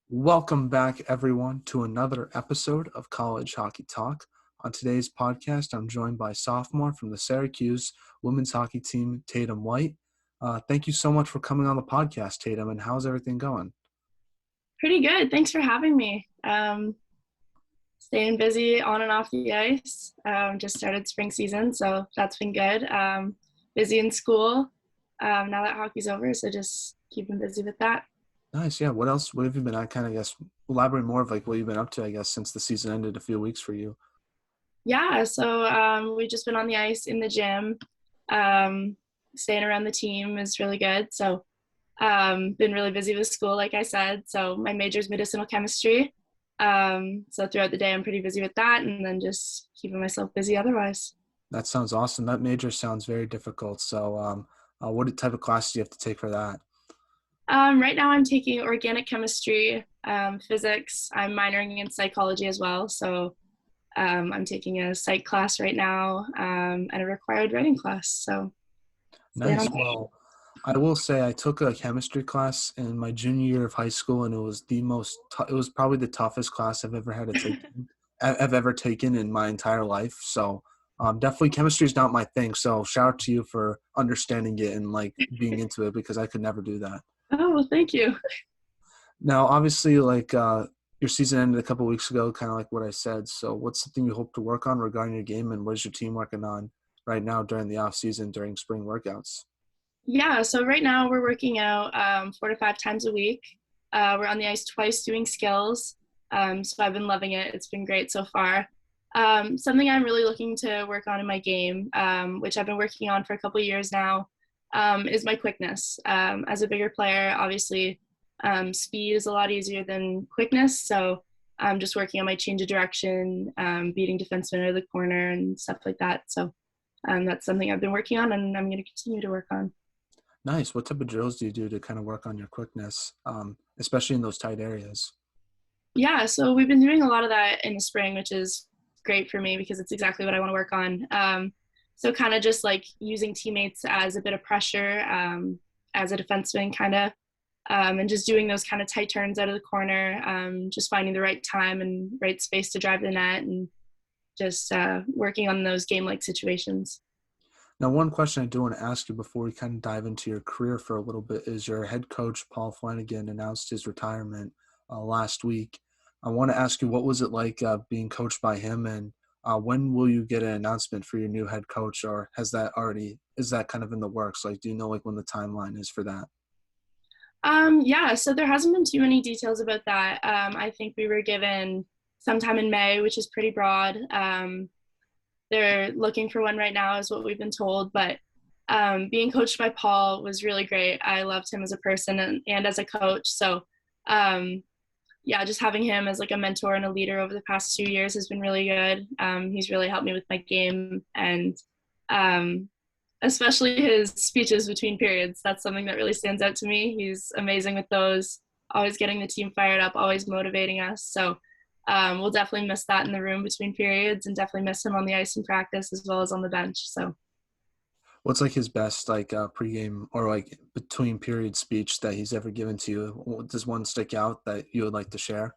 Welcome back, everyone, to another episode of College Hockey Talk. On today's podcast, I'm joined by sophomore from the Syracuse women's hockey team, Tatum White. Thank you so much for coming on the podcast, Tatum, and how's everything going? Pretty good. Thanks for having me. Staying busy on and off the ice. Just started spring season, so that's been good. Busy in school now that hockey's over, so just keeping busy with that. Nice, yeah. What else? What have you been? I kind of guess elaborate more of like what you've been up to, I guess, since the season ended a few weeks for you. Yeah, so we've just been on the ice in the gym. Staying around the team is really good. So been really busy with school, like I said. So my major is medicinal chemistry. So throughout the day, I'm pretty busy with that, and then just keeping myself busy otherwise. That sounds awesome. That major sounds very difficult. So, what type of class do you have to take for that? Right now, I'm taking organic chemistry, physics. I'm minoring in psychology as well. So I'm taking a psych class right now and a required writing class. So Nice. Well, I will say I took a chemistry class in my junior year of high school, and it was it was probably the toughest class I've ever had to take. I've ever taken in my entire life. So definitely chemistry is not my thing. So shout out to you for understanding it and like being into it because I could never do that. Oh, well, thank you. Now, obviously, your season ended a couple weeks ago, kind of like what I said. So what's something you hope to work on regarding your game, and what is your team working on right now during the off season during spring workouts? Yeah, so right now we're working out 4 to 5 times a week. We're on the ice twice doing skills. So I've been loving it. It's been great so far. Something I'm really looking to work on in my game, which I've been working on for a couple years now, is my quickness. As a bigger player, obviously, speed is a lot easier than quickness. So I'm just working on my change of direction, beating defensemen out of the corner and stuff like that. So that's something I've been working on, and I'm going to continue to work on. Nice. What type of drills do you do to kind of work on your quickness, especially in those tight areas? Yeah, so we've been doing a lot of that in the spring, which is great for me because it's exactly what I want to work on. So kind of just like using teammates as a bit of pressure as a defenseman, kind of, and just doing those kind of tight turns out of the corner, just finding the right time and right space to drive the net, and just working on those game-like situations. Now, one question I do want to ask you before we kind of dive into your career for a little bit is your head coach, Paul Flanagan, announced his retirement last week. I want to ask you, what was it like being coached by him, and when will you get an announcement for your new head coach, or is that kind of in the works? Like, do you know like when the timeline is for that? Yeah, so there hasn't been too many details about that. I think we were given sometime in May, which is pretty broad. They're looking for one right now is what we've been told, but being coached by Paul was really great. I loved him as a person and as a coach. So yeah, just having him as like a mentor and a leader over the past 2 years has been really good. He's really helped me with my game, and especially his speeches between periods. That's something that really stands out to me. He's amazing with those, always getting the team fired up, always motivating us. So we'll definitely miss that in the room between periods, and definitely miss him on the ice in practice as well as on the bench. So What's like his best like pregame or like between period speech that he's ever given to you? Does one stick out that you would like to share?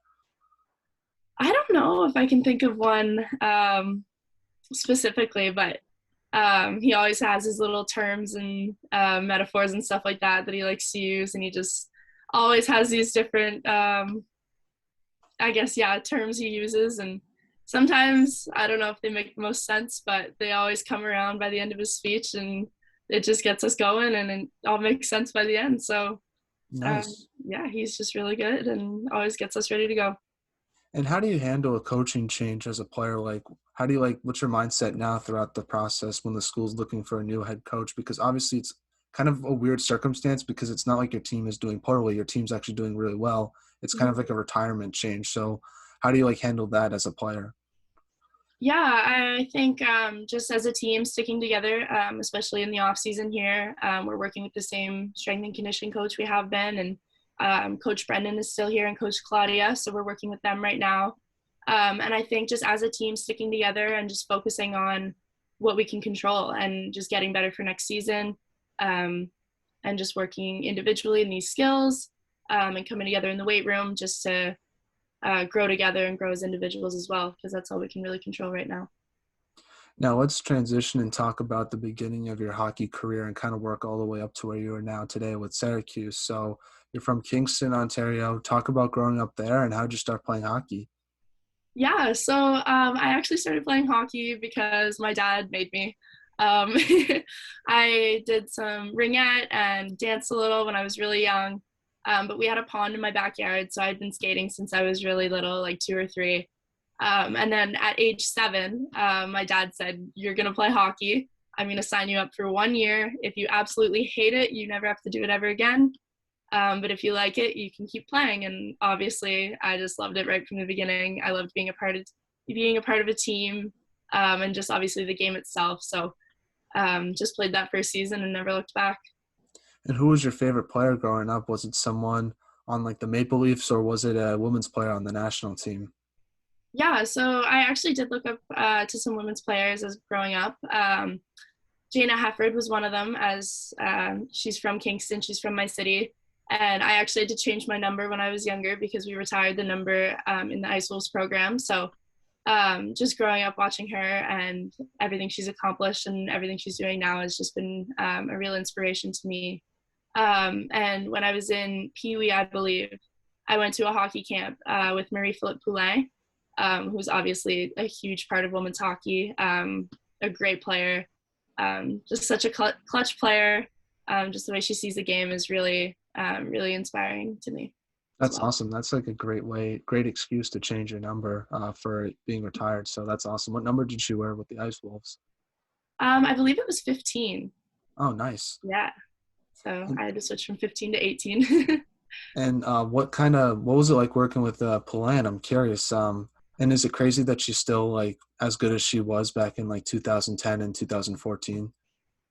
I don't know if I can think of one specifically, but he always has his little terms and metaphors and stuff like that he likes to use, and he just always has these different I guess, yeah, terms he uses. And sometimes I don't know if they make the most sense, but they always come around by the end of his speech, and it just gets us going, and it all makes sense by the end. So Nice. yeah, he's just really good and always gets us ready to go. And how do you handle a coaching change as a player? Like, how do you what's your mindset now throughout the process when the school's looking for a new head coach? Because obviously it's kind of a weird circumstance because it's not like your team is doing poorly. Your team's actually doing really well. It's kind of like a retirement change. So how do you handle that as a player? Yeah, I think just as a team sticking together, especially in the off season here, we're working with the same strength and conditioning coach we have been, and Coach Brendan is still here, and Coach Claudia, so we're working with them right now. And I think just as a team sticking together and just focusing on what we can control and just getting better for next season, and just working individually in these skills, and coming together in the weight room just to grow together and grow as individuals as well, because that's all we can really control right now. Now let's transition and talk about the beginning of your hockey career and kind of work all the way up to where you are now today with Syracuse. So you're from Kingston, Ontario. Talk about growing up there and how did you start playing hockey? Yeah, so I actually started playing hockey because my dad made me. Um, I did some ringette and danced a little when I was really young, but we had a pond in my backyard, so I'd been skating since I was really little, like 2 or 3. And then at age 7, my dad said, "You're going to play hockey. I'm going to sign you up for 1 year. If you absolutely hate it, you never have to do it ever again. But if you like it, you can keep playing." And obviously, I just loved it right from the beginning. I loved being a part of a team, and just obviously the game itself. So just played that first season and never looked back. And who was your favorite player growing up? Was it someone on like the Maple Leafs or was it a women's player on the national team? Yeah, so I actually did look up to some women's players as growing up. Jana Hefford was one of them, as she's from Kingston. She's from my city. And I actually had to change my number when I was younger because we retired the number in the Ice Wolves program. So just growing up watching her and everything she's accomplished and everything she's doing now has just been a real inspiration to me. And when I was in Peeve, I believe, I went to a hockey camp with Marie-Philippe Poulin, who's obviously a huge part of women's hockey, a great player, just such a clutch player. Just the way she sees the game is really, really inspiring to me as That's well. awesome. That's like a great excuse to change your number for being retired. So that's awesome. What number did she wear with the Ice Wolves? I believe it was 15. Oh, nice. Yeah. So And, I had to switch from 15 to 18. and what was it like working with Palan? I'm curious. And is it crazy that she's still like as good as she was back in like 2010 and 2014?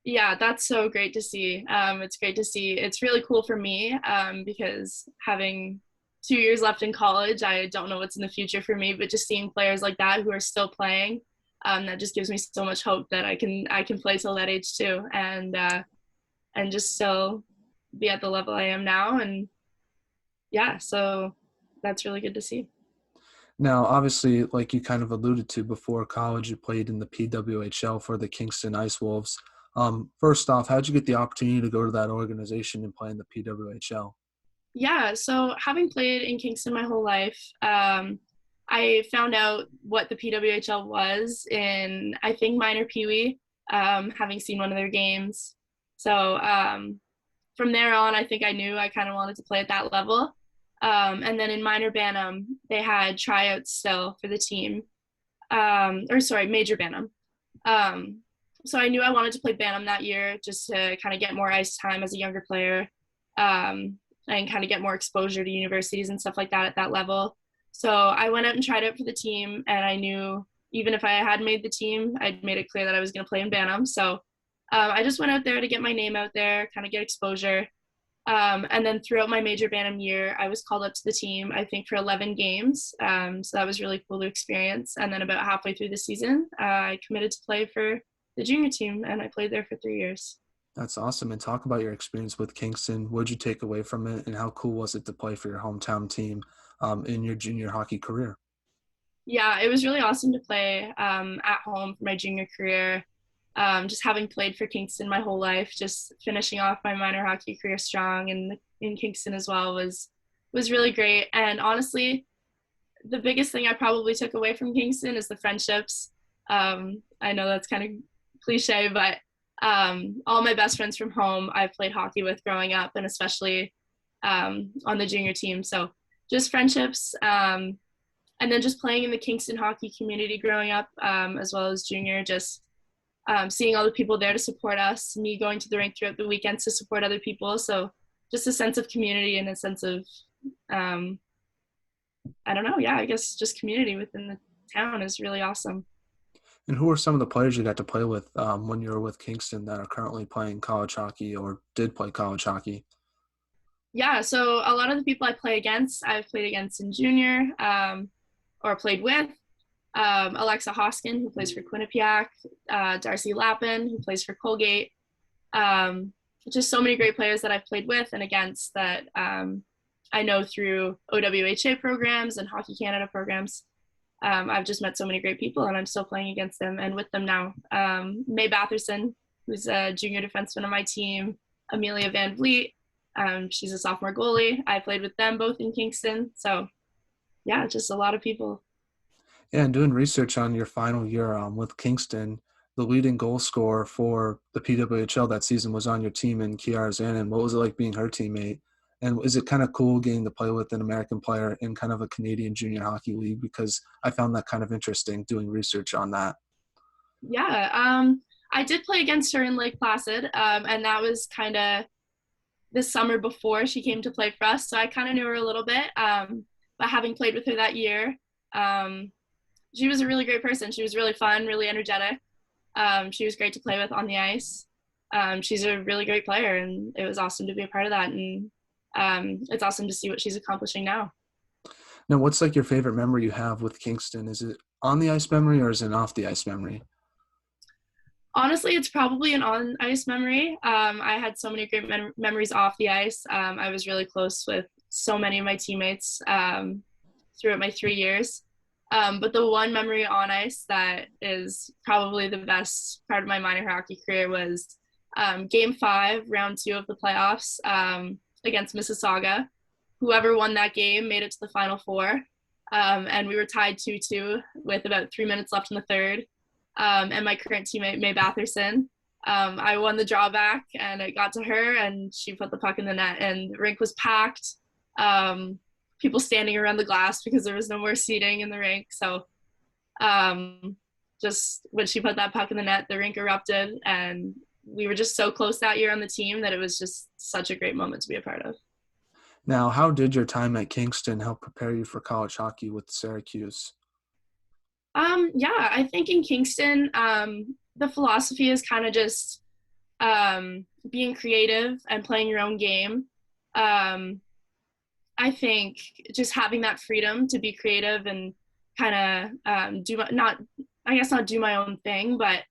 Yeah, that's so great to see. It's great to see. It's really cool for me because having 2 years left in college, I don't know what's in the future for me, but just seeing players like that who are still playing, that just gives me so much hope that I can play till that age too, and just still be at the level I am now. And yeah, so that's really good to see. Now, obviously, like you kind of alluded to before college, you played in the PWHL for the Kingston Ice Wolves. First off, how'd you get the opportunity to go to that organization and play in the PWHL? Yeah, so having played in Kingston my whole life, I found out what the PWHL was in, I think, minor Pee Wee, having seen one of their games. So from there on, I think I knew I kind of wanted to play at that level. And then in minor Bantam, they had tryouts still for the team, or sorry, major Bantam. Um, so I knew I wanted to play Bantam that year just to kind of get more ice time as a younger player. And kind of get more exposure to universities and stuff like that at that level. So I went out and tried out for the team, and I knew even if I had made the team, I'd made it clear that I was going to play in Bantam. So I just went out there to get my name out there, kind of get exposure. And then throughout my major Bantam year, I was called up to the team, I think, for 11 games. So that was really cool to experience. And then about halfway through the season, I committed to play for the junior team, and I played there for 3 years. That's awesome. And talk about your experience with Kingston. What did you take away from it, and how cool was it to play for your hometown team in your junior hockey career? Yeah, it was really awesome to play at home for my junior career. Just having played for Kingston my whole life, just finishing off my minor hockey career strong and in Kingston as well was really great. And honestly, the biggest thing I probably took away from Kingston is the friendships. I know that's kind of cliche, but all my best friends from home I've played hockey with growing up, and especially on the junior team. So just friendships. And then just playing in the Kingston hockey community growing up, as well as junior, just seeing all the people there to support us, me going to the rink throughout the weekends to support other people. So just a sense of community and a sense of, I don't know, yeah, I guess just community within the town is really awesome. And who are some of the players you got to play with when you were with Kingston that are currently playing college hockey or did play college hockey? Yeah, so a lot of the people I play against, I've played against in junior, or played with. Alexa Hoskin, who plays for Quinnipiac, Darcy Lappin, who plays for Colgate. Um, just so many great players that I've played with and against that I know through OWHA programs and Hockey Canada programs. I've just met so many great people, and I'm still playing against them and with them now. May Batherson, who's a junior defenseman on my team, Amelia Van Vliet. She's a sophomore goalie. I played with them both in Kingston. So, yeah, just a lot of people. Yeah, and doing research on your final year with Kingston, the leading goal scorer for the PWHL that season was on your team in Kiara Zanin. What was it like being her teammate? And is it kind of cool getting to play with an American player in kind of a Canadian junior hockey league? Because I found that kind of interesting doing research on that. Yeah, I did play against her in Lake Placid, and that was kind of this summer before she came to play for us. So I kind of knew her a little bit. But having played with her that year, um, she was a really great person. She was really fun, really energetic. She was great to play with on the ice. She's a really great player, and it was awesome to be a part of that. And it's awesome to see what she's accomplishing now. Now, what's like your favorite memory you have with Kingston? Is it on the ice memory or is it off the ice memory? Honestly, it's probably an on ice memory. I had so many great memories off the ice. I was really close with so many of my teammates throughout my 3 years. But the one memory on ice that is probably the best part of my minor hockey career was Game 5, Round 2 of the playoffs against Mississauga. Whoever won that game made it to the Final Four. And we were tied 2-2 with about 3 minutes left in the third. And my current teammate, May Batherson, I won the drawback, and it got to her, and she put the puck in the net, and the rink was packed. People standing around the glass because there was no more seating in the rink. So just when she put that puck in the net, the rink erupted, and we were just so close that year on the team that it was just such a great moment to be a part of. Now, how did your time at Kingston help prepare you for college hockey with Syracuse? Yeah, I think in Kingston, the philosophy is kind of just being creative and playing your own game. Um, I think just having that freedom to be creative and kind of not do my own thing, but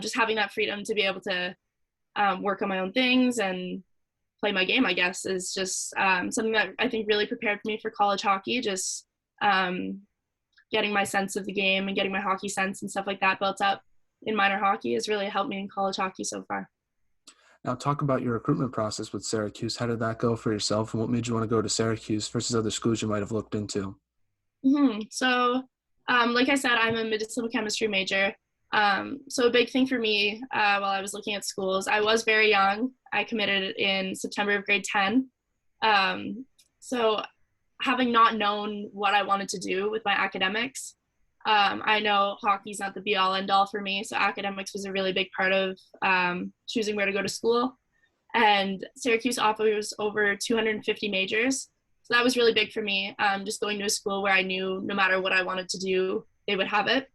just having that freedom to be able to work on my own things and play my game, I guess, is just something that I think really prepared me for college hockey. Just getting my sense of the game and getting my hockey sense and stuff like that built up in minor hockey has really helped me in college hockey so far. Now, talk about your recruitment process with Syracuse. How did that go for yourself, and what made you want to go to Syracuse versus other schools you might have looked into? So, like I said, I'm a medicinal chemistry major. So a big thing for me while I was looking at schools, I was very young. I committed in September of grade 10. So having not known what I wanted to do with my academics, I know hockey's not the be all end all for me. So academics was a really big part of choosing where to go to school. And Syracuse offers over 250 majors. So that was really big for me. Just going to a school where I knew no matter what I wanted to do, they would have it.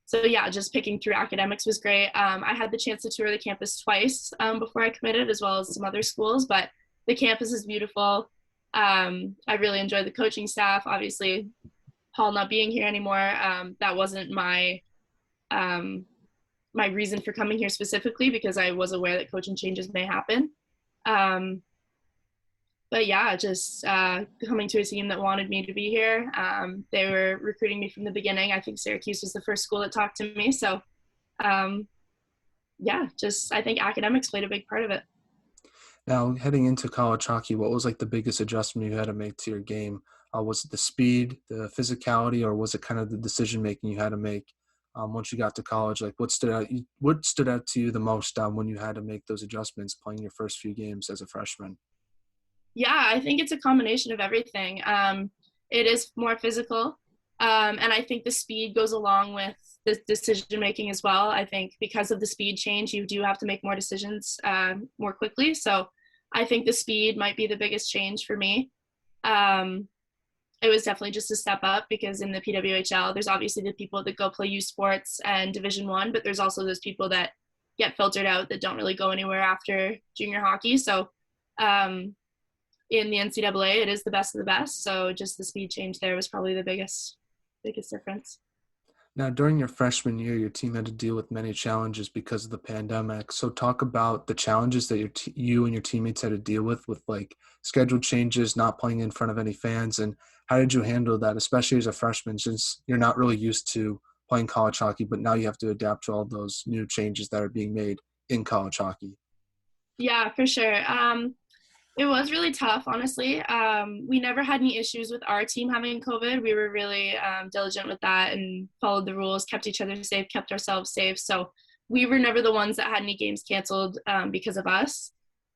So yeah, just picking through academics was great. I had the chance to tour the campus twice before I committed, as well as some other schools, but the campus is beautiful. I really enjoyed the coaching staff. Obviously, Paul not being here anymore, that wasn't my reason for coming here specifically, because I was aware that coaching changes may happen. But yeah, just coming to a team that wanted me to be here. They were recruiting me from the beginning. I think Syracuse was the first school that talked to me. So yeah, just I think academics played a big part of it. Now, heading into college hockey, what was like the biggest adjustment you had to make to your game? Was it the speed, the physicality, or was it kind of the decision making you had to make once you got to college? Like, what stood out? What stood out to you the most when you had to make those adjustments playing your first few games as a freshman? Yeah, I think it's a combination of everything. It is more physical, and I think the speed goes along with the decision making as well. I think because of the speed change, you do have to make more decisions more quickly. So I think the speed might be the biggest change for me. It was definitely just a step up, because in the PWHL, there's obviously the people that go play U Sports and Division One, but there's also those people that get filtered out that don't really go anywhere after junior hockey. So in the NCAA, it is the best of the best. So just the speed change there was probably the biggest difference. Now, during your freshman year, your team had to deal with many challenges because of the pandemic. So, talk about the challenges that you and your teammates had to deal with like schedule changes, not playing in front of any fans, and how did you handle that, especially as a freshman, since you're not really used to playing college hockey, but now you have to adapt to all those new changes that are being made in college hockey. Yeah, for sure. It was really tough, honestly. We never had any issues with our team having COVID. We were really diligent with that and followed the rules, kept each other safe, kept ourselves safe. So we were never the ones that had any games canceled because of us.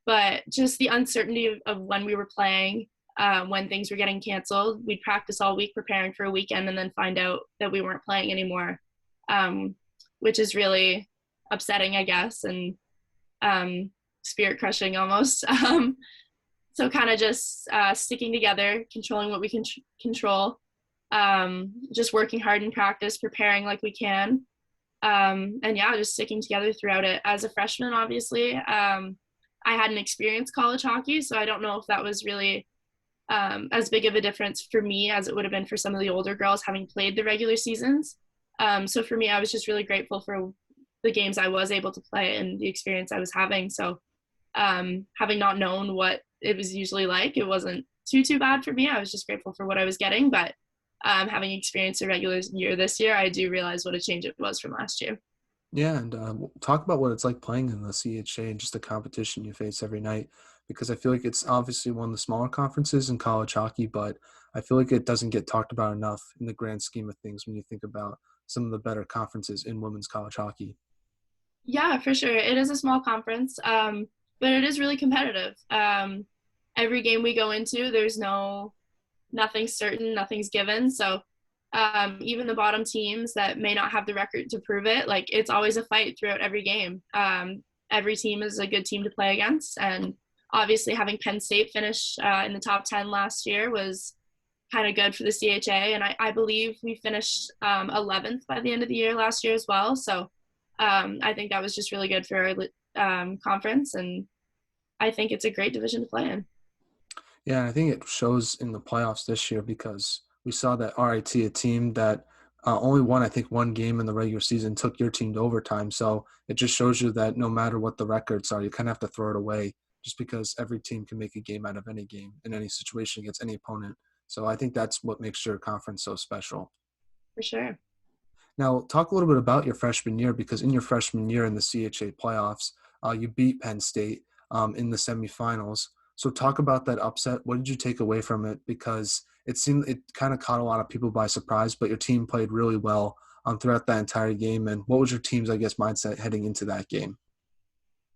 But just the uncertainty of when we were playing, when things were getting canceled, we'd practice all week preparing for a weekend and then find out that we weren't playing anymore, um, which is really upsetting, I guess, and spirit crushing almost. So kind of just sticking together, controlling what we can control, just working hard in practice, preparing like we can, and yeah, just sticking together throughout it. As a freshman, obviously, I hadn't experienced college hockey, so I don't know if that was really as big of a difference for me as it would have been for some of the older girls having played the regular seasons. So for me, I was just really grateful for the games I was able to play and the experience I was having. So having not known what it was usually like, it wasn't too bad for me. I was just grateful for what I was getting. But having experienced a regular year this year, I do realize what a change it was from last year. Yeah, and talk about what it's like playing in the CHA and just the competition you face every night, because I feel like it's obviously one of the smaller conferences in college hockey, but I feel like it doesn't get talked about enough in the grand scheme of things when you think about some of the better conferences in women's college hockey. Yeah, for sure. It is a small conference, but it is really competitive. Every game we go into, there's nothing's certain, nothing's given. So even the bottom teams that may not have the record to prove it, like it's always a fight throughout every game. Every team is a good team to play against, and obviously having Penn State finish in the top 10 last year was kind of good for the CHA, and I believe we finished 11th by the end of the year last year as well. So I think that was just really good for our conference, and I think it's a great division to play in. Yeah, and I think it shows in the playoffs this year because we saw that RIT, a team that only won, I think, one game in the regular season, took your team to overtime. So it just shows you that no matter what the records are, you kind of have to throw it away just because every team can make a game out of any game in any situation against any opponent. So I think that's what makes your conference so special. For sure. Now, talk a little bit about your freshman year because in your freshman year in the CHA playoffs, you beat Penn State in the semifinals. So, talk about that upset. What did you take away from it? Because it seemed it kind of caught a lot of people by surprise, but your team played really well throughout that entire game. And what was your team's, I guess, mindset heading into that game?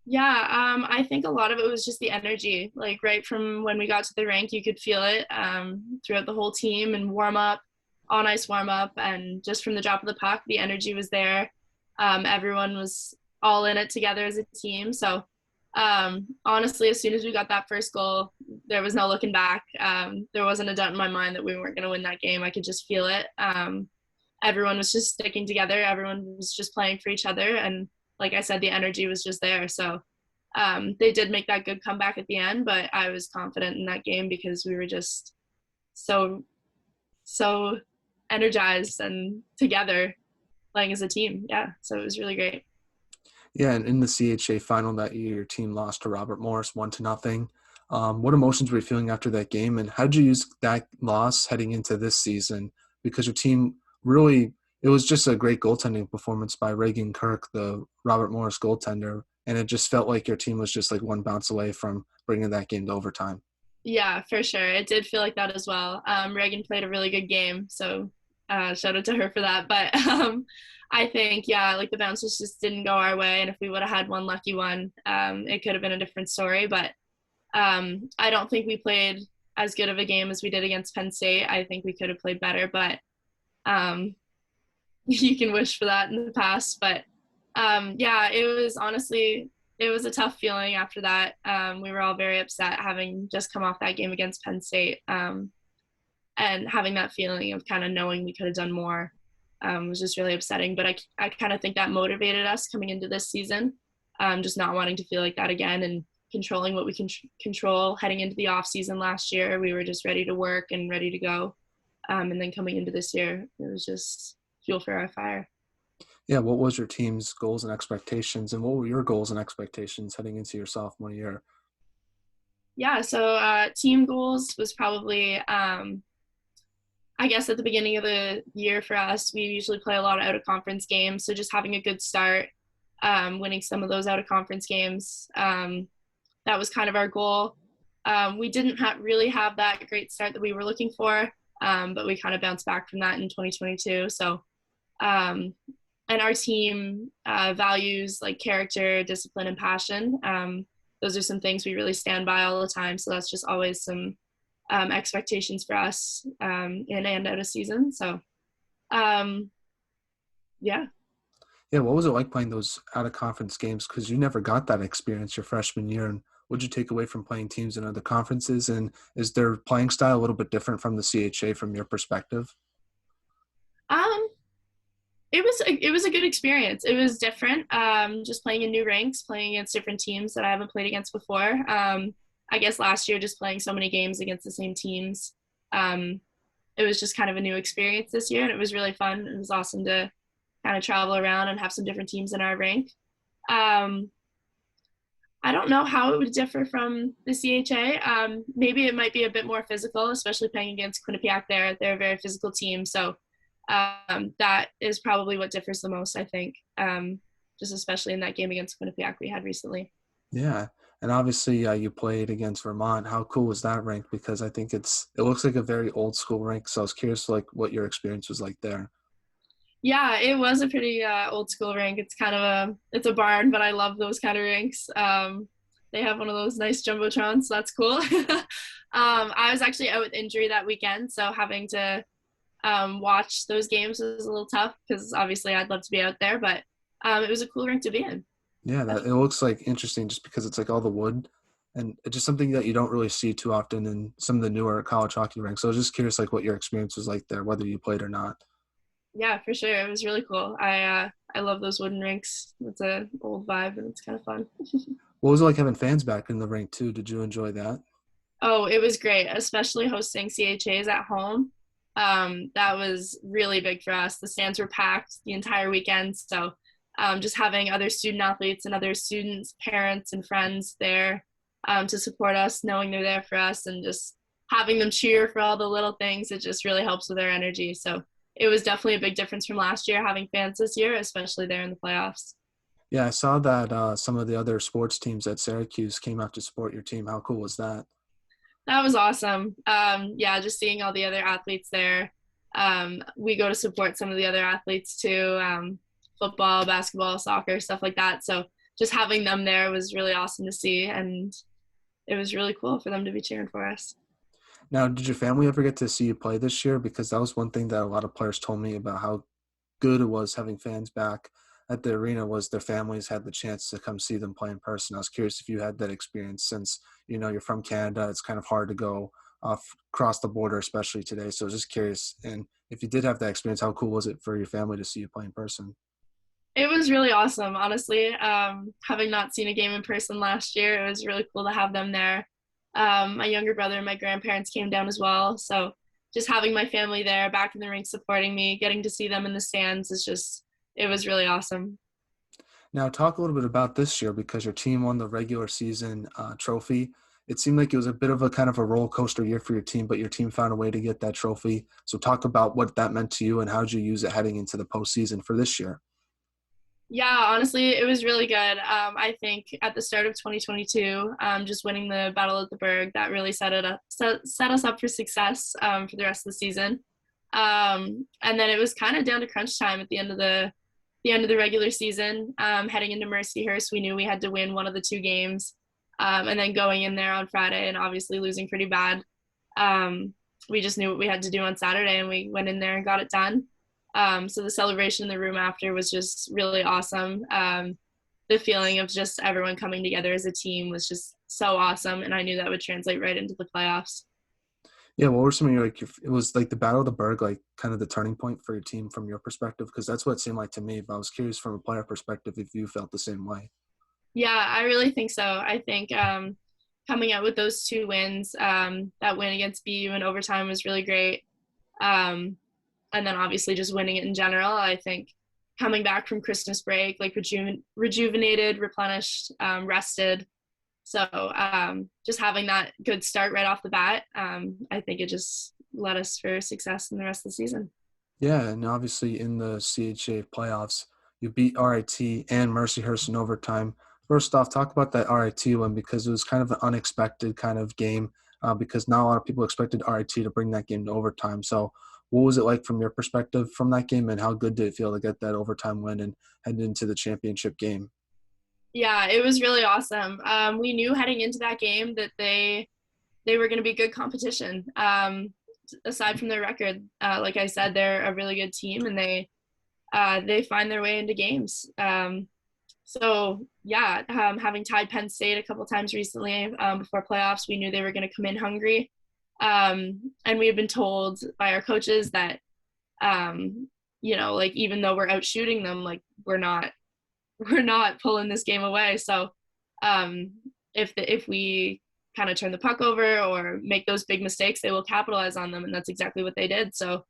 Yeah, I think a lot of it was just the energy. Like right from when we got to the rink, you could feel it throughout the whole team and warm up, on ice warm up, and just from the drop of the puck, the energy was there. Everyone was all in it together as a team. So honestly, as soon as we got that first goal, there was no looking back. There wasn't a doubt in my mind that we weren't going to win that game. I could just feel it. Everyone was just sticking together. Everyone was just playing for each other, and like I said, the energy was just there. So they did make that good comeback at the end, but I was confident in that game because we were just so energized and together playing as a team. Yeah, so it was really great. Yeah, and in the CHA final that year, your team lost to Robert Morris 1-0. What emotions were you feeling after that game, and how did you use that loss heading into this season? Because your team really, it was just a great goaltending performance by Reagan Kirk, the Robert Morris goaltender, and it just felt like your team was just like one bounce away from bringing that game to overtime. Yeah, for sure. It did feel like that as well. Reagan played a really good game, so shout out to her for that. But I think, yeah, like the bounces just didn't go our way, and if we would have had one lucky one, it could have been a different story. But I don't think we played as good of a game as we did against Penn State. I think we could have played better, but um, you can wish for that in the past. But yeah, it was honestly, it was a tough feeling after that. We were all very upset having just come off that game against Penn State, and having that feeling of kind of knowing we could have done more was just really upsetting. But I kind of think that motivated us coming into this season, just not wanting to feel like that again and controlling what we can control heading into the off season last year. We were just ready to work and ready to go. And then coming into this year, it was just fuel for our fire. Yeah, what was your team's goals and expectations, and what were your goals and expectations heading into your sophomore year? Yeah, so team goals was probably, I guess, at the beginning of the year for us, we usually play a lot of out of conference games. So just having a good start, winning some of those out of conference games, that was kind of our goal. We didn't really have that great start that we were looking for, but we kind of bounced back from that in 2022. So, and our team values like character, discipline, and passion. Those are some things we really stand by all the time. So that's just always some expectations for us in and out of season. So, um, yeah. Yeah, what was it like playing those out of conference games? Because you never got that experience your freshman year, and what'd you take away from playing teams in other conferences? And is their playing style a little bit different from the CHA from your perspective? Um, it was a good experience. It was different. Just playing in new ranks, playing against different teams that I haven't played against before. I guess last year just playing so many games against the same teams. Um, it was just kind of a new experience this year, and it was really fun. It was awesome to kind of travel around and have some different teams in our rank. Um, I don't know how it would differ from the CHA. Maybe it might be a bit more physical, especially playing against Quinnipiac there. They're a very physical team. So that is probably what differs the most, I think, just especially in that game against Quinnipiac we had recently. Yeah, and obviously you played against Vermont. How cool was that rank? Because I think it looks like a very old school rank. So I was curious, like, what your experience was like there. Yeah, it was a pretty old school rink. It's kind of it's a barn, but I love those kind of rinks. They have one of those nice jumbotrons, so that's cool. I was actually out with injury that weekend, so having to watch those games was a little tough because obviously I'd love to be out there, but it was a cool rink to be in. Yeah, that it looks like interesting just because it's like all the wood, and it's just something that you don't really see too often in some of the newer college hockey rinks. So I was just curious, like, what your experience was like there, whether you played or not. Yeah, for sure. It was really cool. I love those wooden rinks. It's a old vibe and it's kind of fun. What was it like having fans back in the rink too? Did you enjoy that? Oh, it was great, especially hosting CHAs at home. That was really big for us. The stands were packed the entire weekend. So just having other student athletes and other students, parents, and friends there to support us, knowing they're there for us, and just having them cheer for all the little things, it just really helps with their energy. So it was definitely a big difference from last year having fans this year, especially there in the playoffs. Yeah, I saw that some of the other sports teams at Syracuse came out to support your team. How cool was that? That was awesome. Yeah, just seeing all the other athletes there. We go to support some of the other athletes too, football, basketball, soccer, stuff like that. So just having them there was really awesome to see, and it was really cool for them to be cheering for us. Now, did your family ever get to see you play this year? Because that was one thing that a lot of players told me about how good it was having fans back at the arena was their families had the chance to come see them play in person. I was curious if you had that experience since, you're from Canada. It's kind of hard to go off across the border, especially today. So I was just curious. And if you did have that experience, how cool was it for your family to see you play in person? It was really awesome, honestly. Having not seen a game in person last year, it was really cool to have them there. My younger brother and my grandparents came down as well. So just having my family there back in the rink supporting me, getting to see them in the stands it was really awesome. Now, talk a little bit about this year because your team won the regular season trophy. It seemed like it was a bit of a kind of a roller coaster year for your team, but your team found a way to get that trophy. So, talk about what that meant to you and how did you use it heading into the postseason for this year. Yeah, honestly, it was really good. I think at the start of 2022, just winning the Battle of the Berg, that really set us up for success for the rest of the season. And then it was kind of down to crunch time at the end of the regular season. Heading into Mercyhurst, we knew we had to win one of the two games, and then going in there on Friday and obviously losing pretty bad. We just knew what we had to do on Saturday, and we went in there and got it done. So the celebration in the room after was just really awesome. The feeling of just everyone coming together as a team was just so awesome, and I knew that would translate right into the playoffs. Yeah, what were some of your it was like the Battle of the Berg, like kind of the turning point for your team from your perspective? Because that's what it seemed like to me. But I was curious from a player perspective if you felt the same way. Yeah, I really think so. I think coming out with those two wins, that win against BU in overtime was really great. Um, and then obviously just winning it in general. I think coming back from Christmas break, like rejuvenated, replenished, rested. So just having that good start right off the bat, I think it just led us for success in the rest of the season. Yeah, and obviously in the CHA playoffs, you beat RIT and Mercyhurst in overtime. First off, talk about that RIT one because it was kind of an unexpected kind of game because not a lot of people expected RIT to bring that game to overtime. So what was it like from your perspective from that game, and how good did it feel to get that overtime win and head into the championship game? Yeah, it was really awesome. We knew heading into that game that they were going to be good competition. Aside from their record, like I said, they're a really good team, and they find their way into games. So yeah, having tied Penn State a couple times recently before playoffs, we knew they were going to come in hungry. And we had been told by our coaches that, like even though we're out shooting them, like we're not pulling this game away. So if we kind of turn the puck over or make those big mistakes, they will capitalize on them, and that's exactly what they did. So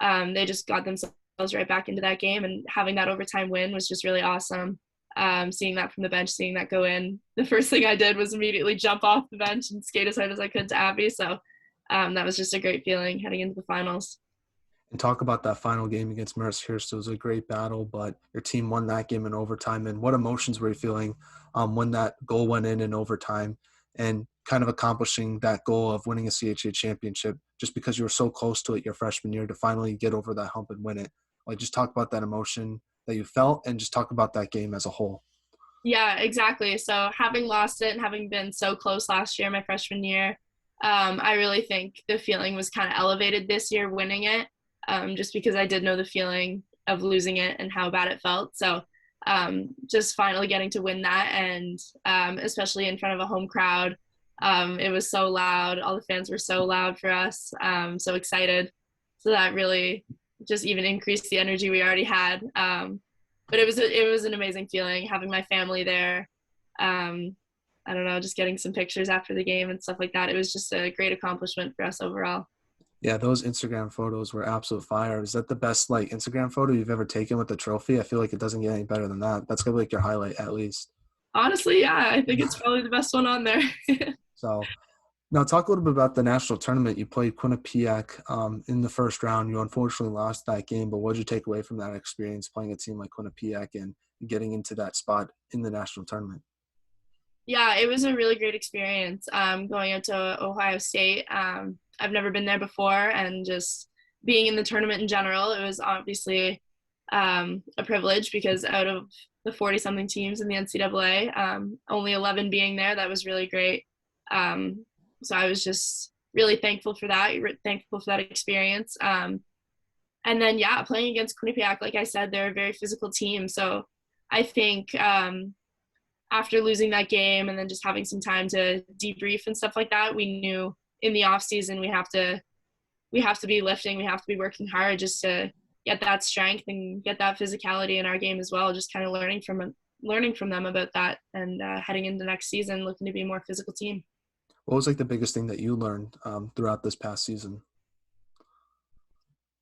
they just got themselves right back into that game, and having that overtime win was just really awesome. Seeing that from the bench, seeing that go in, the first thing I did was immediately jump off the bench and skate as hard as I could to Abby. So that was just a great feeling heading into the finals. And talk about that final game against Mercyhurst. It was a great battle, but your team won that game in overtime. And what emotions were you feeling when that goal went in overtime and kind of accomplishing that goal of winning a CHA championship just because you were so close to it your freshman year to finally get over that hump and win it? Like, just talk about that emotion that you felt and just talk about that game as a whole. Yeah, exactly. So having lost it and having been so close last year, my freshman year, I really think the feeling was kind of elevated this year winning it, just because I did know the feeling of losing it and how bad it felt. So just finally getting to win that, and especially in front of a home crowd, it was so loud. All the fans were so loud for us, so excited. So that really just even increased the energy we already had. But it was an amazing feeling having my family there. I don't know, just getting some pictures after the game and stuff like that. It was just a great accomplishment for us overall. Yeah, those Instagram photos were absolute fire. Is that the best like Instagram photo you've ever taken with the trophy? I feel like it doesn't get any better than that. That's gonna be like your highlight at least. Honestly, yeah, I think it's probably the best one on there. So now talk a little bit about the national tournament. You played Quinnipiac in the first round. You unfortunately lost that game, but what did you take away from that experience playing a team like Quinnipiac and getting into that spot in the national tournament? Yeah, it was a really great experience going out to Ohio State. I've never been there before, and just being in the tournament in general, it was obviously a privilege because out of the 40 something teams in the NCAA, only 11 being there, that was really great. So I was just really thankful for that, thankful for that experience. And then, yeah, playing against Quinnipiac, like I said, they're a very physical team. So I think after losing that game and then just having some time to debrief and stuff like that, we knew in the off season we have to be lifting, we have to be working hard just to get that strength and get that physicality in our game as well. Just kind of learning from them about that, and heading into next season looking to be a more physical team. What was like the biggest thing that you learned throughout this past season?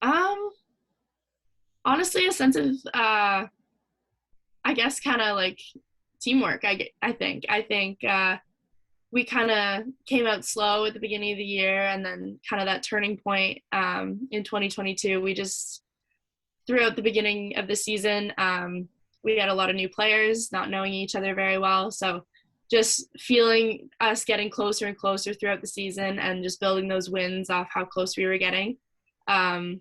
Um, Honestly, a sense of I guess kind of like teamwork. I think we kind of came out slow at the beginning of the year, and then kind of that turning point in 2022. We just throughout the beginning of the season, we had a lot of new players, not knowing each other very well. So just feeling us getting closer and closer throughout the season, and just building those wins off how close we were getting. Um,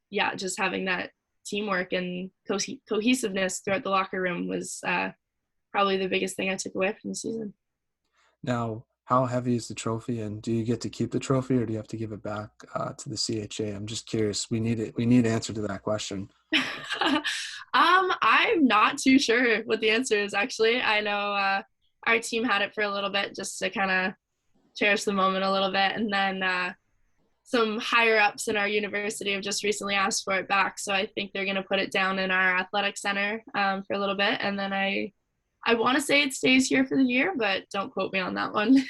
yeah, just having that teamwork and cohesiveness throughout the locker room was probably the biggest thing I took away from the season. Now, how heavy is the trophy, and do you get to keep the trophy, or do you have to give it back to the CHA? I'm just curious. We need it. We need an answer to that question. I'm not too sure what the answer is actually. I know our team had it for a little bit just to kind of cherish the moment a little bit, and then some higher ups in our university have just recently asked for it back. So I think they're going to put it down in our athletic center for a little bit, and then I want to say it stays here for the year, but don't quote me on that one.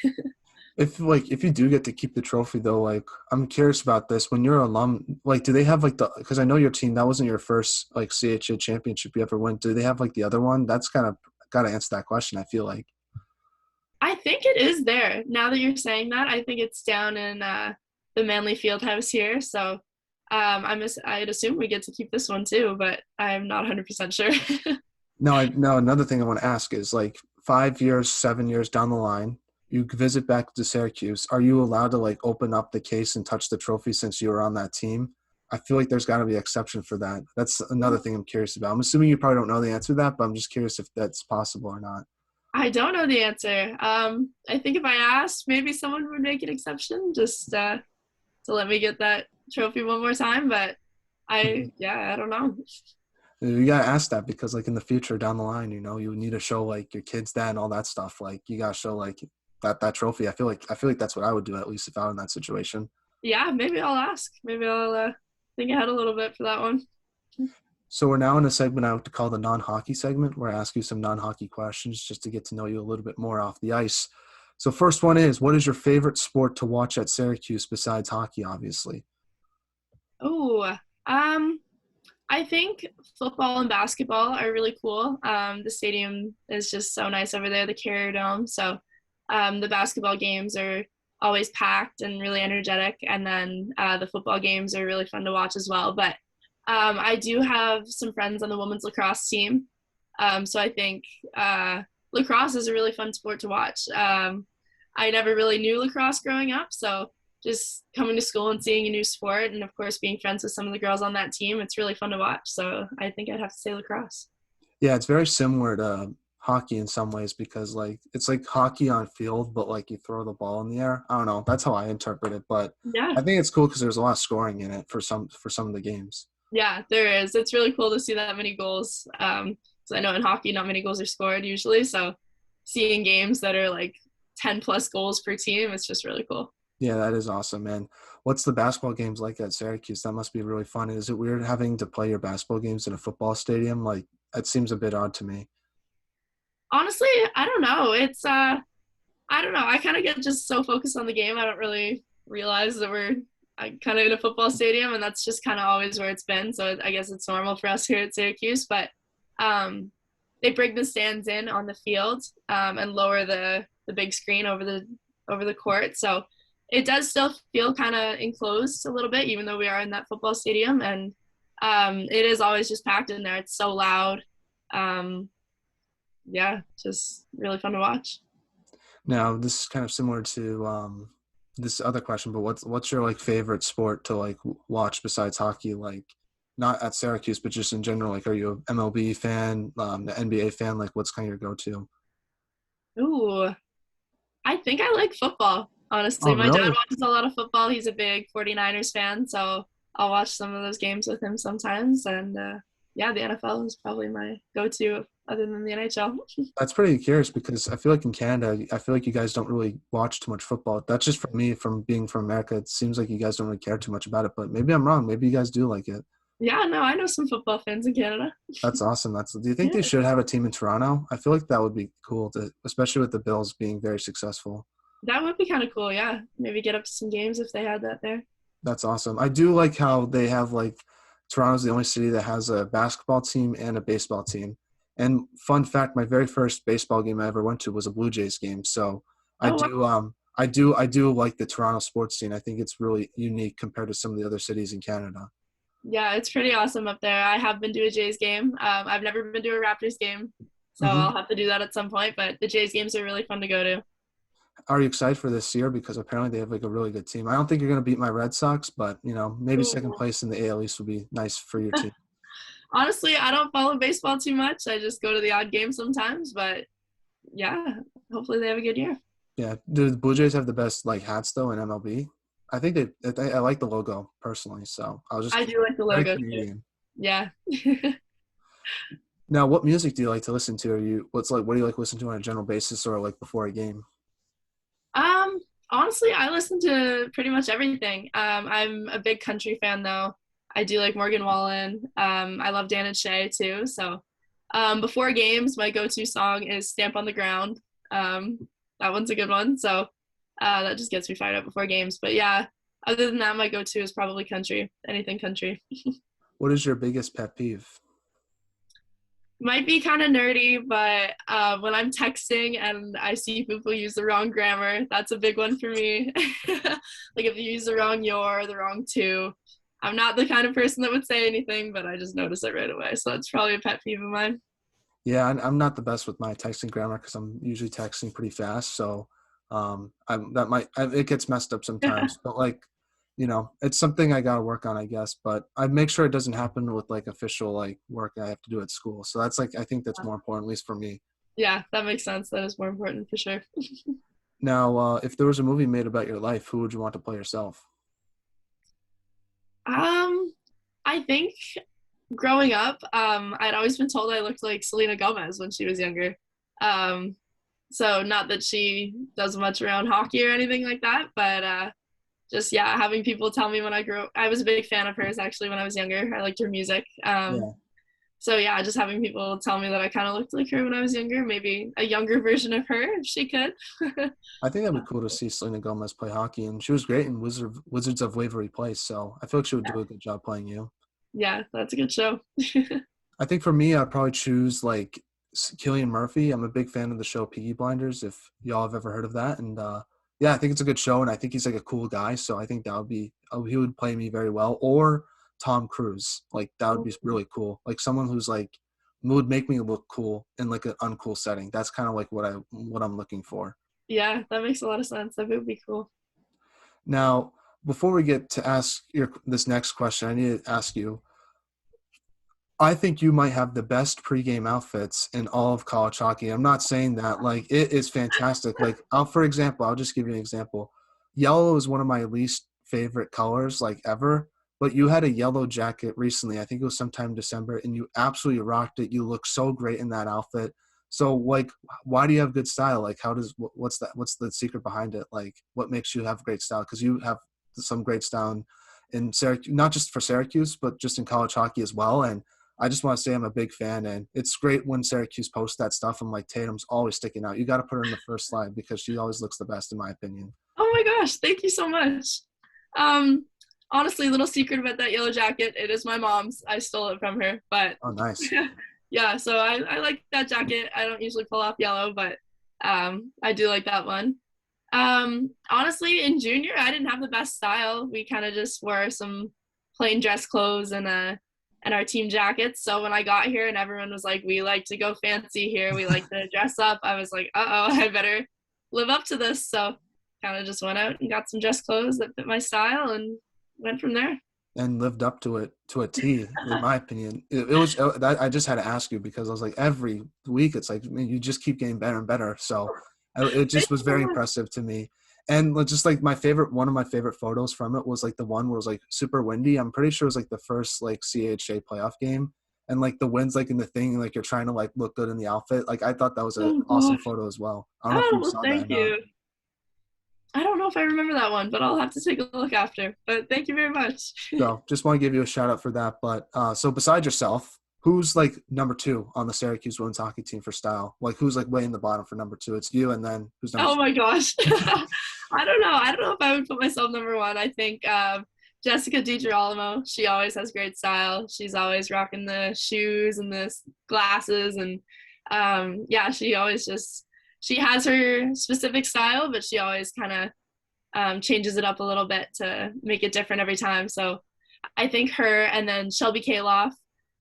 If you do get to keep the trophy though, like I'm curious about this. When you're alum, like do they have like the because I know your team that wasn't your first like CHA championship you ever went. Do they have like the other one? That's kind of got to answer that question. I feel like. I think it is there. Now that you're saying that, I think it's down in the Manley Fieldhouse here. So I'd assume we get to keep this one too, but I'm not 100% sure. No, another thing I want to ask is like 5 years, 7 years down the line, you visit back to Syracuse. Are you allowed to like open up the case and touch the trophy since you were on that team? I feel like there's got to be an exception for that. That's another thing I'm curious about. I'm assuming you probably don't know the answer to that, but I'm just curious if that's possible or not. I don't know the answer. I think if I asked, maybe someone would make an exception just to let me get that trophy one more time. But I don't know. You gotta ask that because like in the future down the line, you need to show like your kids that and all that stuff. Like you gotta show like that trophy. I feel like that's what I would do at least if I were in that situation. Yeah, maybe I'll ask. Maybe I'll think ahead a little bit for that one. So we're now in a segment I like to call the non-hockey segment, where I ask you some non-hockey questions just to get to know you a little bit more off the ice. So first one is, what is your favorite sport to watch at Syracuse besides hockey, obviously? Oh, I think football and basketball are really cool. The stadium is just so nice over there, the Carrier Dome. So the basketball games are always packed and really energetic, and then the football games are really fun to watch as well. But I do have some friends on the women's lacrosse team, so I think lacrosse is a really fun sport to watch. I never really knew lacrosse growing up, so just coming to school and seeing a new sport, and of course being friends with some of the girls on that team, it's really fun to watch. So I think I'd have to say lacrosse. Yeah, it's very similar to hockey in some ways because like it's like hockey on field, but like you throw the ball in the air. I don't know. That's how I interpret it, but Yeah, I think it's cool because there's a lot of scoring in it for some of the games. yeah, there is. It's really cool to see that many goals. So I know in hockey, not many goals are scored usually. So seeing games that are like 10 plus goals per team, it's just really cool. Yeah, that is awesome, man. What's the basketball games like at Syracuse? That must be really fun. Is it weird having to play your basketball games in a football stadium? Like, that seems a bit odd to me. Honestly, I don't know. I don't know. I kind of get just so focused on the game. I don't really realize that we're kind of in a football stadium, and that's just kind of always where it's been. So I guess it's normal for us here at Syracuse. But they bring the stands in on the field and lower the big screen over the court. So it does still feel kind of enclosed a little bit, even though we are in that football stadium. And it is always just packed in there. It's so loud. Um, yeah, just really fun to watch. Now, this is kind of similar to this other question, but what's your like favorite sport to like watch besides hockey? Like, not at Syracuse, but just in general. Like, are you a MLB fan, the NBA fan? Like, what's kind of your go-to? Ooh, I think I like football, honestly. Oh, My dad really? watches a lot of football. He's a big 49ers fan, so I'll watch some of those games with him sometimes. And yeah, the NFL is probably my go-to other than the NHL. That's pretty curious because I feel like in Canada, I feel like you guys don't really watch too much football. That's just for me from being from America. It seems like you guys don't really care too much about it, but maybe I'm wrong. Maybe you guys do like it. Yeah, no, I know some football fans in Canada. That's awesome. Do you think Yeah, they should have a team in Toronto? I feel like that would be cool to, especially with the Bills being very successful. that would be kind of cool. Yeah, maybe get up to some games if they had that there. That's awesome. I do like how they have like Toronto's the only city that has a basketball team and a baseball team. And fun fact, my very first baseball game I ever went to was a Blue Jays game. So I Oh, wow. do I do like the Toronto sports scene. I think it's really unique compared to some of the other cities in Canada. Yeah, it's pretty awesome up there. I have been to a Jays game. I've never been to a Raptors game, so Hmm. I'll have to do that at some point. But the Jays games are really fun to go to. Are you excited for this year? Because apparently they have like a really good team. I don't think you're going to beat my Red Sox, but maybe second Ooh. place in the AL East would be nice for your team. Honestly, I don't follow baseball too much. I just go to the odd game sometimes. But yeah, hopefully they have a good year. Yeah. Do the Blue Jays have the best like hats though in MLB? I think I like the logo personally, so I'll just I do like the very logo too. Canadian. Yeah. Now, what music do you like to listen to? What do you like to listen to on a general basis or like before a game? Um, Honestly, I listen to pretty much everything. I'm a big country fan though. I do like Morgan Wallen. I love Dan and Shay too. So, before games, my go-to song is "Stamp on the Ground." That one's a good one. So, That just gets me fired up before games. But yeah, other than that, my go-to is probably country. Anything country. What is your biggest pet peeve? Might be kind of nerdy, but when I'm texting and I see people use the wrong grammar, that's a big one for me. Like if you use the wrong your, the wrong to. I'm not the kind of person that would say anything, but I just notice it right away. So that's probably a pet peeve of mine. Yeah, I'm not the best with my texting grammar because I'm usually texting pretty fast. So it gets messed up sometimes. But like, it's something I gotta work on, I guess. But I make sure it doesn't happen with like official like work I have to do at school. So that's like I think that's more important, at least for me. Yeah, that makes sense. That is more important for sure. Now, if there was a movie made about your life, who would you want to play yourself? Um, I think growing up, I'd always been told I looked like Selena Gomez when she was younger. Um, so not that she does much around hockey or anything like that, but just yeah, having people tell me when I grew up, I was a big fan of hers actually when I was younger. I liked her music. Yeah, So yeah, just having people tell me that I kind of looked like her when I was younger, maybe a younger version of her if she could. I think that'd be cool to see Selena Gomez play hockey, and she was great in Wizards of Waverly Place. So I feel like she would do a good job playing you. Yeah, that's a good show. I think for me, I'd probably choose like Killian Murphy. I'm a big fan of the show Peaky Blinders, if y'all have ever heard of that. And yeah, I think it's a good show, and I think he's like a cool guy. So I think that would be he would play me very well. Or Tom Cruise, like that would be really cool. Like someone who's like would make me look cool in like an uncool setting. That's kind of like what I'm looking for. Yeah, that makes a lot of sense. That would be cool. Now, before we get to ask this next question, I need to ask you. I think you might have the best pregame outfits in all of college hockey. I'm not saying that. Like, it is fantastic. Like, for example, I'll just give you an example. Yellow is one of my least favorite colors, like, ever. But you had a yellow jacket recently. I think it was sometime in December, and you absolutely rocked it. You look so great in that outfit. So, like, why do you have good style? Like, what's that? What's the secret behind it? Like, what makes you have great style? Because you have some great style in Syracuse, not just for Syracuse, but just in college hockey as well. And I just want to say I'm a big fan, and it's great when Syracuse posts that stuff. I'm like, Tatum's always sticking out. You got to put her in the first slide because she always looks the best, in my opinion. Oh my gosh, thank you so much. Um, Honestly, little secret about that yellow jacket, it is my mom's. I stole it from her, but Oh, nice. yeah, so I like that jacket. I don't usually pull off yellow, but I do like that one. Honestly, in junior, I didn't have the best style. We kind of just wore some plain dress clothes and our team jackets. So when I got here and everyone was like, "We like to go fancy here. We like to dress up," I was like, "Uh oh, I better live up to this." So kind of just went out and got some dress clothes that fit my style and went from there. And lived up to it to a T, in my opinion. It was I just had to ask you because I was like, every week it's like, man, you just keep getting better and better. So it Thank just was you so very much. impressive to me. And just like one of my favorite photos from it was like the one where it was like super windy. I'm pretty sure it was like the first like CHA playoff game. And like the wind's like in the thing, like you're trying to like look good in the outfit. Like I thought that was an Oh awesome gosh. photo as well. I don't know if Oh you well, saw that or thank not. you. I don't know if I remember that one, but I'll have to take a look after. But thank you very much. So just want to give you a shout out for that. But so besides yourself, who's like number two on the Syracuse women's hockey team for style? Like who's like way in the bottom for number two? It's you, and then who's number Oh three? my gosh. I don't know. I don't know if I would put myself number one. I think Jessica DiGirolamo, she always has great style. She's always rocking the shoes and the glasses. And yeah, she always just, she has her specific style, but she always kind of changes it up a little bit to make it different every time. So I think her and then Shelby Kaloff,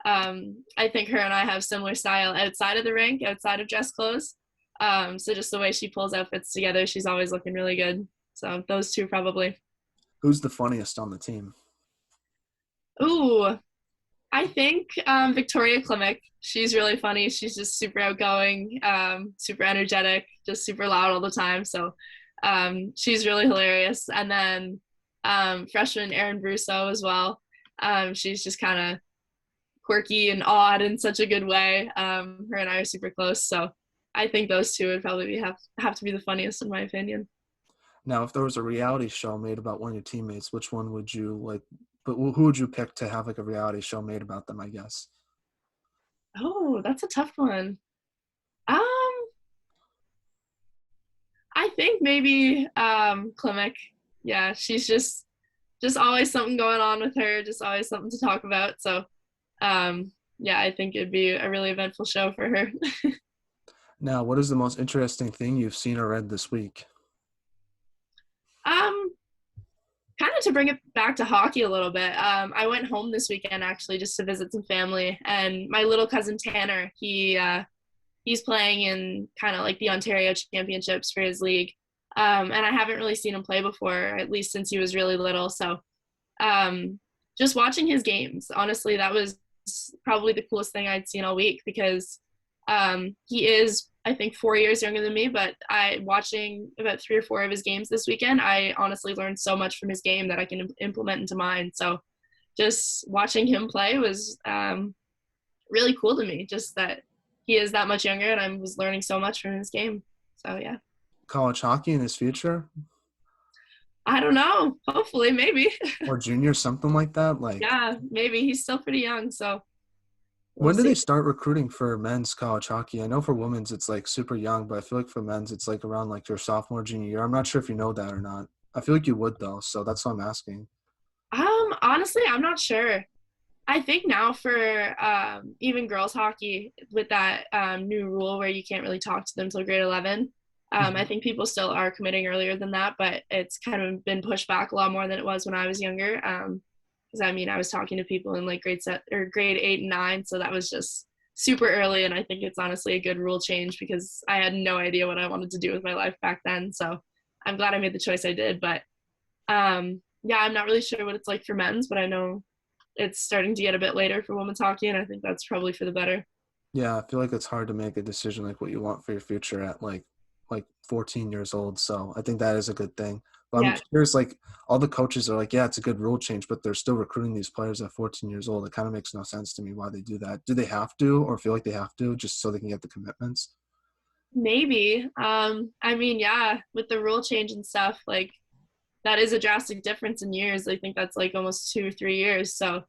I think her and I have similar style outside of the rink, outside of dress clothes. So just the way she pulls outfits together, she's always looking really good. So those two probably. Who's the funniest on the team? Ooh, I think Victoria Klimek. She's really funny. She's just super outgoing, super energetic, just super loud all the time. So she's really hilarious. And then freshman Erin Brusso as well. She's just kind of quirky and odd in such a good way. Her and I are super close. So I think those two would probably have to be the funniest in my opinion. Now, if there was a reality show made about one of your teammates, which one would you like? But who would you pick to have like a reality show made about them? I guess. Oh, that's a tough one. Um, I think maybe Klimek. Yeah, she's just always something going on with her, just always something to talk about. So yeah, I think it'd be a really eventful show for her. Now, what is the most interesting thing you've seen or read this week? um Kind of to bring it back to hockey a little bit. I went home this weekend actually just to visit some family, and my little cousin Tanner, he's playing in kind of like the Ontario Championships for his league. And I haven't really seen him play before, at least since he was really little. So just watching his games, honestly, that was probably the coolest thing I'd seen all week because he is, I think, 4 years younger than me. But I watching about 3 or 4 of his games this weekend, I honestly learned so much from his game that I can implement into mine. So just watching him play was really cool to me. Just that he is that much younger, and I was learning so much from his game. So yeah, College hockey in his future I don't know. Hopefully, maybe. or junior, something like that? Like, Yeah, maybe he's still pretty young, so we'll when do see. they start recruiting for men's college hockey? I know for women's it's like super young, but I feel like for men's it's like around like your sophomore, junior year. I'm not sure if you know that or not. I feel like you would though, so that's what I'm asking. Honestly, I'm not sure. I think now for even girls hockey with that new rule where you can't really talk to them until grade 11. I Mhm. think people still are committing earlier than that, but it's kind of been pushed back a lot more than it was when I was younger. Because I mean, I was talking to people in like grade 8 and 9, so that was just super early. And I think it's honestly a good rule change because I had no idea what I wanted to do with my life back then. So I'm glad I made the choice I did. But yeah, I'm not really sure what it's like for men's, but I know it's starting to get a bit later for women's hockey, and I think that's probably for the better. Yeah, I feel like it's hard to make a decision like what you want for your future at like 14 years old. So I think that is a good thing. But I'm Yeah, curious, like all the coaches are like, yeah, it's a good rule change, but they're still recruiting these players at 14 years old. It kind of makes no sense to me why they do that. Do they have to, or feel like they have to, just so they can get the commitments? maybe. I mean, yeah, with the rule change and stuff, like that is a drastic difference in years. I think that's like almost 2 or 3 years. So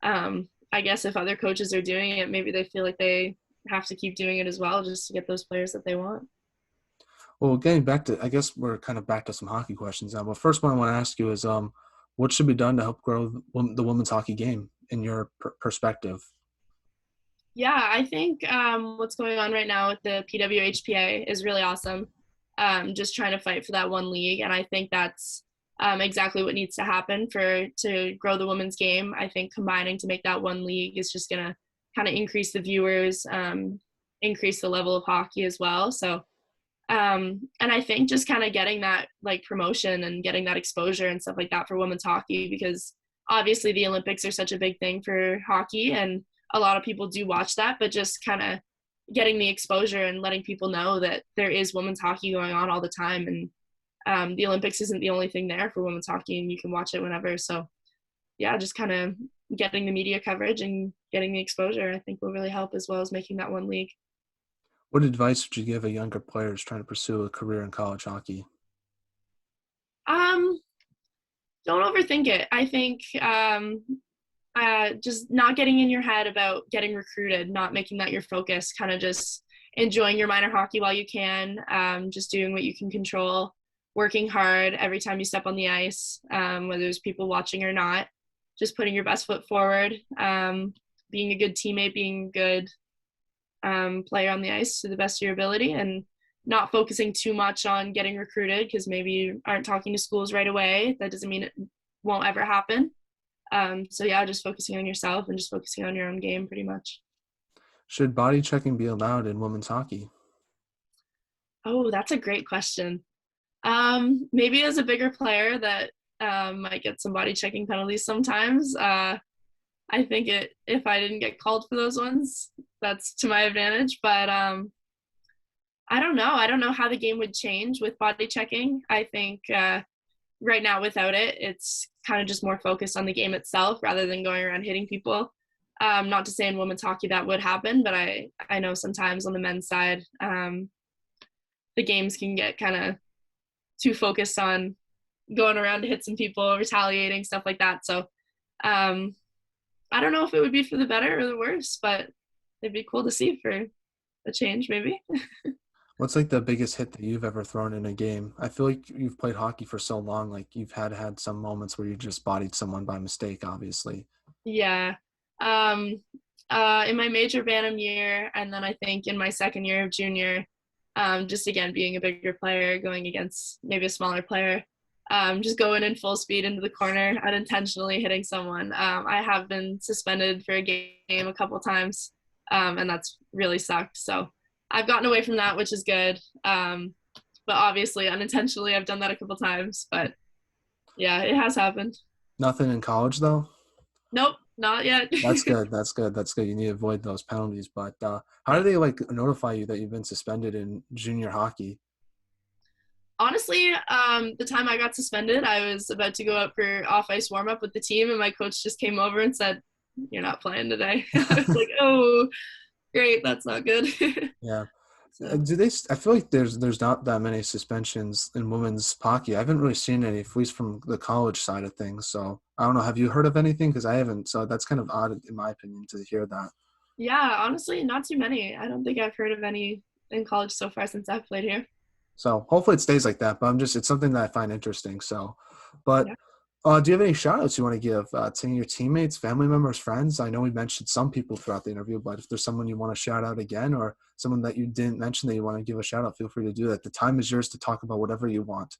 I guess if other coaches are doing it, maybe they feel like they have to keep doing it as well just to get those players that they want. Well, getting back to, I guess we're kind of back to some hockey questions now. But first one I want to ask you is, what should be done to help grow the women's hockey game in your perspective? Yeah, I think what's going on right now with the PWHPA is really awesome. Just trying to fight for that one league, and I think that's exactly what needs to happen for to grow the women's game. I think combining to make that one league is just gonna kind of increase the viewers, increase the level of hockey as well. So, and I think just kind of getting that like promotion and getting that exposure and stuff like that for women's hockey because obviously the Olympics are such a big thing for hockey and a lot of people do watch that, but just kind of getting the exposure and letting people know that there is women's hockey going on all the time. And the Olympics isn't the only thing there for women's hockey, and you can watch it whenever. So, yeah, just kind of getting the media coverage and getting the exposure, I think will really help as well as making that one league. What advice would you give a younger players trying to pursue a career in college hockey? Um, don't overthink it. I think just not getting in your head about getting recruited, not making that your focus, kind of just enjoying your minor hockey while you can, just doing what you can control, working hard every time you step on the ice, whether there's people watching or not, just putting your best foot forward, being a good teammate, being a good player on the ice to the best of your ability, and not focusing too much on getting recruited because maybe you aren't talking to schools right away. That doesn't mean it won't ever happen. So yeah, just focusing on yourself and just focusing on your own game pretty much. Should body checking be allowed in women's hockey? Oh, that's a great question. Maybe as a bigger player that might get some body checking penalties sometimes. I think if I didn't get called for those ones, that's to my advantage. But I don't know. I don't know how the game would change with body checking. I think right now without it, it's kind of just more focused on the game itself rather than going around hitting people. Not to say in women's hockey that would happen, but I know sometimes on the men's side, the games can get kind of too focused on going around to hit some people, retaliating, stuff like that. So um, I don't know if it would be for the better or the worse, but it'd be cool to see for a change, maybe. What's like the biggest hit that you've ever thrown in a game? I feel like you've played hockey for so long, like you've had some moments where you just bodied someone by mistake, obviously. Yeah. Um, in my major Bantam year, and then I think in my second year of junior, just again being a bigger player, going against maybe a smaller player, just going in full speed into the corner, unintentionally hitting someone. I have been suspended for a game a couple times, and that's really sucked. So I've gotten away from that, which is good. But obviously, unintentionally, I've done that a couple times. But yeah, it has happened. Nothing in college though. Nope, not yet. That's good. That's good. That's good. You need to avoid those penalties. But how do they like notify you that you've been suspended in junior hockey? Honestly, the time I got suspended, I was about to go out for off ice warm up with the team, and my coach just came over and said, "You're not playing today." I was like, "Oh, great, that's not good." Yeah. So Do they? I feel like there's not that many suspensions in women's hockey. I haven't really seen any, at least from the college side of things. So I don't know. Have you heard of anything? Because I haven't. So that's kind of odd, in my opinion, to hear that. yeah, honestly, not too many. I don't think I've heard of any in college so far since I've played here. So hopefully it stays like that. But it's something that I find interesting. So, but Yeah. do you have any shout outs you want to give to your teammates, family members, friends? I know we mentioned some people throughout the interview, but if there's someone you want to shout out again or someone that you didn't mention that you want to give a shout out, feel free to do that. The time is yours to talk about whatever you want.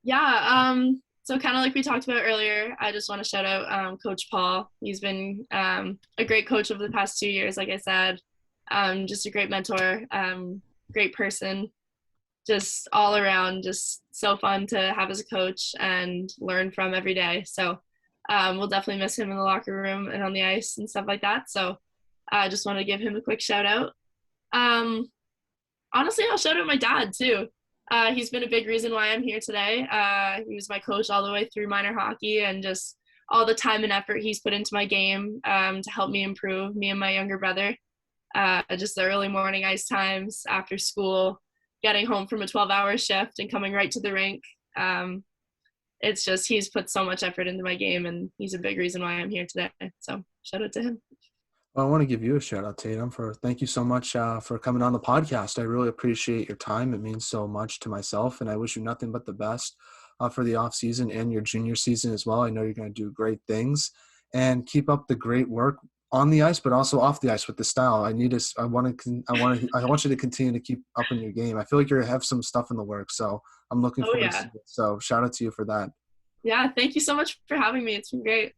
Yeah. So kind of like we talked about earlier, I just want to shout out Coach Paul. He's been a great coach over the past 2 years, like I said. Just a great mentor, great person, just all around, just so fun to have as a coach and learn from every day. So we'll definitely miss him in the locker room and on the ice and stuff like that. So I just want to give him a quick shout out. Um, Honestly, I'll shout out my dad too. He's been a big reason why I'm here today. He was my coach all the way through minor hockey, and just all the time and effort he's put into my game to help me improve, me and my younger brother. Just the early morning ice times after school, getting home from a 12-hour shift and coming right to the rink. It's just he's put so much effort into my game, and he's a big reason why I'm here today. So shout out to him. Well, I want to give you a shout out, Tatum, for thank you so much for coming on the podcast. I really appreciate your time. It means so much to myself, and I wish you nothing but the best for the off season and your junior season as well. I know you're going to do great things, and keep up the great work on the ice, but also off the ice with the style. I want you to continue to keep up in your game. I feel like you have some stuff in the works, so I'm looking Oh forward to yeah, it. So shout out to you for that. yeah. Thank you so much for having me. It's been great.